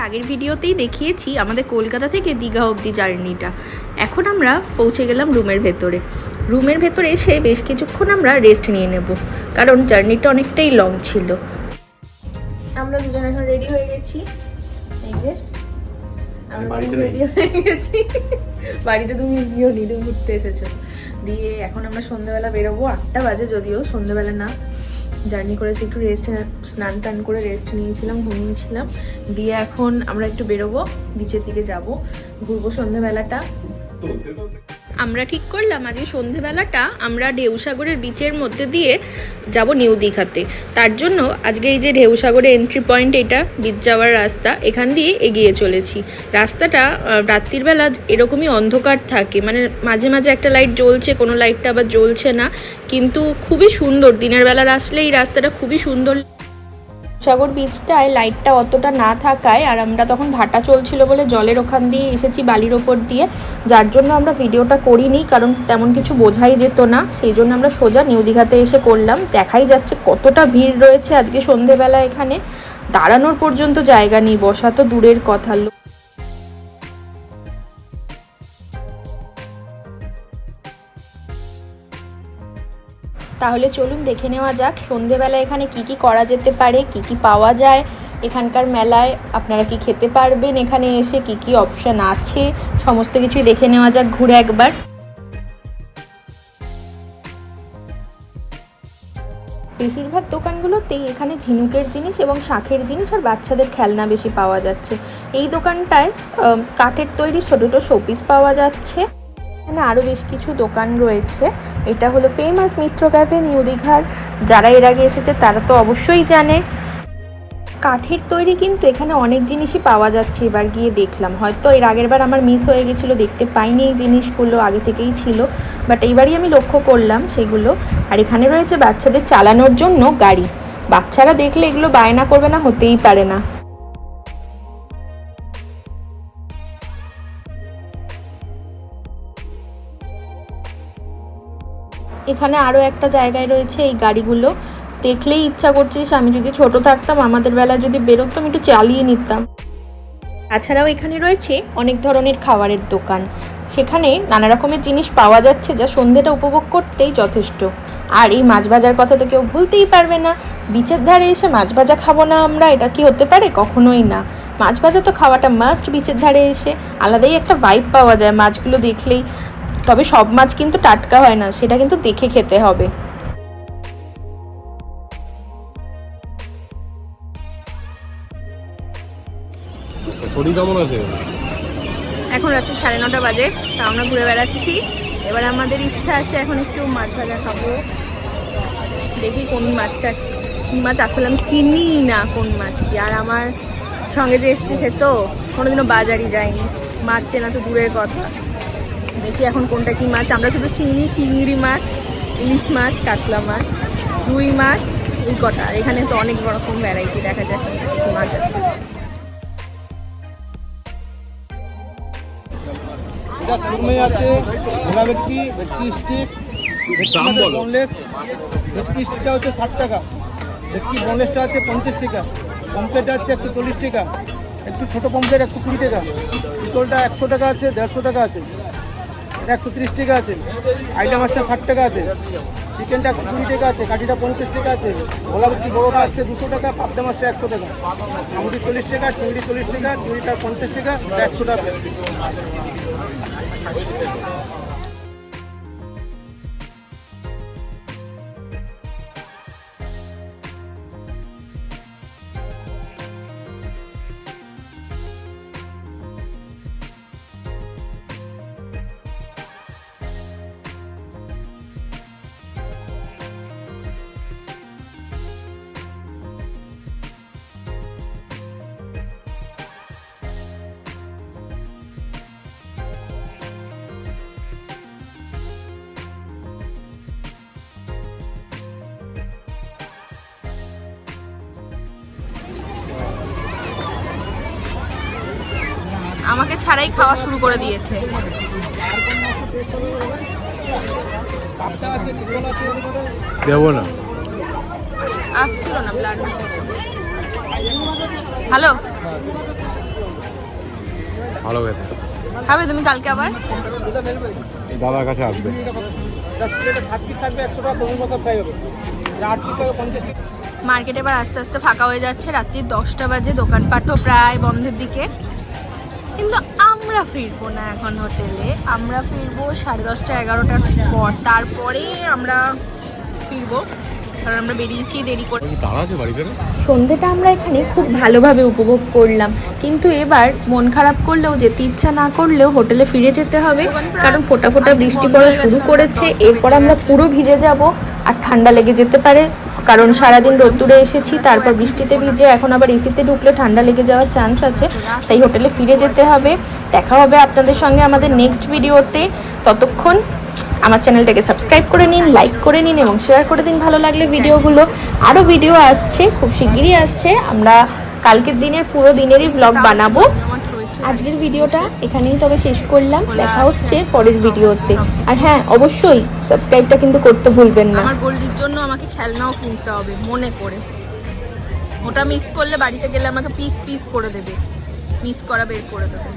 আগের ভিডিওতেই দেখিয়েছি আমাদের কলকাতা থেকে দীঘা অবধি জার্নিটা। এখন আমরা পৌঁছে গেলাম রুমের ভেতরে। রুমের ভেতরে এসে বেশ কিছুক্ষণ আমরা রেস্ট নিয়ে নেব, কারণ জার্নিটা অনেকটাই লং ছিল। আমরা দুজন এখন রেডি হয়ে গেছি। এই যে আমরা রেডি হয়ে গেছি। বাড়িতে তুমি গিয়েও নি, তুমি ঘুরতে এসেছো। দিয়ে এখন আমরা সন্ধ্যাবেলা বেরোবো, 8টা বাজে, যদিও সন্ধ্যাবেলা না। জার্নি করেছি, একটু রেস্ট, স্নান টান করে রেস্ট নিয়েছিলাম, ঘুমিয়েছিলাম। দিয়ে এখন আমরা একটু বেরোবো, বিচের দিকে যাব, ঘুরবো সন্ধ্যাবেলাটা। আমরা ঠিক করলাম আজকে সন্ধেবেলাটা আমরা ঢেউসাগরের বিচের মধ্যে দিয়ে যাব নিউ দীঘাতে। তার জন্য আজকে এই যে ঢেউসাগরের এন্ট্রি পয়েন্ট, এটা বিচ যাওয়ার রাস্তা, এখান দিয়ে এগিয়ে চলেছি। রাস্তাটা রাত্রির বেলা এরকমই অন্ধকার থাকে, মানে মাঝে মাঝে একটা লাইট জ্বলছে, কোনো লাইটটা আবার জ্বলছে না, কিন্তু খুবই সুন্দর। দিনের বেলা আসলে এই রাস্তাটা খুবই সুন্দর। সাগর বিচটায় লাইটটা অতটা না থাকায়, আর আমরা তখন ভাটা চলছিল বলে জলের ওখান দিয়ে এসেছি, বালির ওপর দিয়ে, যার জন্য আমরা ভিডিওটা করিনি, কারণ তেমন কিছু বোঝাই যেত না। সেই জন্য আমরা সোজা নিউ দীঘাতে এসে করলাম। দেখাই যাচ্ছে কতটা ভিড় রয়েছে আজকে সন্ধেবেলা। এখানে দাঁড়ানোর পর্যন্ত জায়গা নেই, বসা তো দূরের কথা। তাহলে চলুন দেখে নেওয়া যাক সন্ধেবেলা এখানে কি কি করা যেতে পারে, কি কি পাওয়া যায় এখানকার মেলায়, আপনারা কি খেতে পারবেন এখানে এসে, কি কি অপশান আছে, সমস্ত কিছুই দেখে নেওয়া যাক ঘুরে একবার। বেশিরভাগ দোকানগুলোতেই এখানে ঝিনুকের জিনিস এবং শাঁখের জিনিস আর বাচ্চাদের খেলনা বেশি পাওয়া যাচ্ছে। এই দোকানটায় কাঠের তৈরি ছোটো ছোটো শোপিস পাওয়া যাচ্ছে। এখানে আরও বেশ কিছু দোকান রয়েছে। এটা হলো ফেমাস মিত্র ক্যাফে নিউ দীঘার। যারা এর আগে এসেছে তারা তো অবশ্যই জানে। কাঠের তৈরি কিন্তু এখানে অনেক জিনিসই পাওয়া যাচ্ছে। এবার গিয়ে দেখলাম, হয়তো এর আগের বার আমার মিস হয়ে গেছিলো, দেখতে পাইনি এই জিনিসগুলো, আগে থেকেই ছিল, বাট এইবারই আমি লক্ষ্য করলাম সেগুলো। আর এখানে রয়েছে বাচ্চাদের চালানোর জন্য গাড়ি। বাচ্চারা দেখলে এগুলো বায়না করবে না, হতেই পারে না। এখানে আরও একটা জায়গায় রয়েছে এই গাড়িগুলো। দেখলেই ইচ্ছা করছিস, আমি যদি ছোট থাকতাম, আমাদের বেলায় যদি বেরোতাম, একটু চালিয়ে নিতাম। তাছাড়াও এখানে রয়েছে অনেক ধরনের খাবারের দোকান। সেখানে নানা রকমের জিনিস পাওয়া যাচ্ছে, যা সন্ধ্যেটা উপভোগ করতেই যথেষ্ট। আর এই মাছ ভাজার কথা তো কেউ ভুলতেই পারবে না। বিচের ধারে এসে মাছ ভাজা খাবো না আমরা, এটা কি হতে পারে? কখনোই না। মাছ ভাজা তো খাওয়াটা মাস্ট। বিচের ধারে এসে আলাদাই একটা ভাইব পাওয়া যায় মাছগুলো দেখলেই। তবে সব মাছ কিন্তু টাটকা হয় না, সেটা কিন্তু দেখে খেতে হবে। শরীর কেমন আছে? এখন রাত্রি 9:30 বাজে, তা আমরা ঘুরে বেড়াচ্ছি। এবার আমাদের ইচ্ছা আছে এখন একটু মাছ ভাজা খাবো। দেখি কোন মাছটা, কি মাছ আসলে আমি চিনি না কোন মাছ কি। আর আমার সঙ্গে যে এসছে সে তো কোনোদিনও বাজারই যায়নি, মাছ চেনা তো দূরের কথা। দেখি এখন কোনটা কি মাছ। আমরা শুধু চিনি চিংড়ি মাছ, ইলিশ মাছ, কাতলা মাছ, রুই মাছ, এই কটা। আর এখানে তো অনেক রকম ভ্যারাইটি দেখা যায় মাছ আছে। এটা সুরমই আছে, ভোলা ভেটকি, ভেটকি স্টিক, বোনলেস। ভেটকি স্টিকটা হচ্ছে 60 টাকা, ভেটকি বোনলেসটা আছে 50 টাকা, পমপ্লেট আছে 140 টাকা, একটু ছোটো পমপ্লেট 120 টাকা, পিতলটা 100 টাকা আছে, 150 টাকা আছে, এটা 130 টাকা আছে, আইলা মাছটা 60 টাকা আছে, চিকেনটা 120 টাকা আছে, কাঠিটা 50 টাকা আছে, ভোলা ভেটকি বড়োটা আছে 200 টাকা, পাবদা মাছটা 100 টাকা, আমুটি 40 টাকা, চিংড়ি 40 টাকা, চিংড়িটা 50 টাকা, 100 টাকা। আমাকে ছাড়াই খাওয়া শুরু করে দিয়েছে। দেবো না, আসছিল না ব্লাড। হ্যালো, ভালো খেতে। খাবে তুমি কালকে আবার? দাদার কাছে আসবে। প্লেটে 7 পিস থাকবে 100 টাকা তরুণ মতো ফ্রাই হবে। 8 পিস হবে 50 টাকা। মার্কেট এবার আস্তে আস্তে ফাঁকা হয়ে যাচ্ছে, রাত্রি 10টা বাজে, দোকানপাটও প্রায় বন্ধের দিকে। কিন্তু আমরা ফিরবো না এখন হোটেলে, আমরা ফিরবো 10:30 11টার পর, তারপরে আমরা ফিরবো, কারণ আমরা বেরিয়েছি দেরি করে। তারা আছে বাড়িতে না? সন্ধেটা আমরা এখানে খুব ভালোভাবে উপভোগ করলাম, কিন্তু এবার মন খারাপ করলেও, যেতে ইচ্ছা না করলেও হোটেলে ফিরে যেতে হবে, কারণ ফোঁটা ফোঁটা বৃষ্টি পড়া শুরু করেছে। এরপর আমরা পুরো ভিজে যাব আর ঠান্ডা লেগে যেতে পারে, কারণ সারাদিন রোদ্দুরে এসেছি, তারপর বৃষ্টিতে ভিজে এখন আবার এসিতে ঢুকলে ঠান্ডা লেগে যাওয়ার চান্স আছে, তাই হোটেলে ফিরে যেতে হবে। দেখা হবে আপনাদের সঙ্গে আমাদের নেক্সট ভিডিওতে। ততক্ষণ আমার চ্যানেলটাকে সাবস্ক্রাইব করে নিন, লাইক করে নিন এবং শেয়ার করে দিন ভালো লাগলে ভিডিওগুলো। আরও ভিডিও আসছে, খুব শিগগিরই আসছে। আমরা কালকের দিনের পুরো দিনেরই ব্লগ বানাবো। আজকের ভিডিওটা এখানেই তবে শেষ করলাম, দেখা হচ্ছে পরের ভিডিওতে। আর হ্যাঁ, অবশ্যই সাবস্ক্রাইবটা কিন্তু করতে ভুলবেন না। আমার গোল্ডির জন্য আমাকে খেলনাও কিনতে হবে মনে করে, ওটা মিস করলে বাড়িতে গেলে আমাকে পিস পিস করে দেবে, মিস করা বের করে দেবে।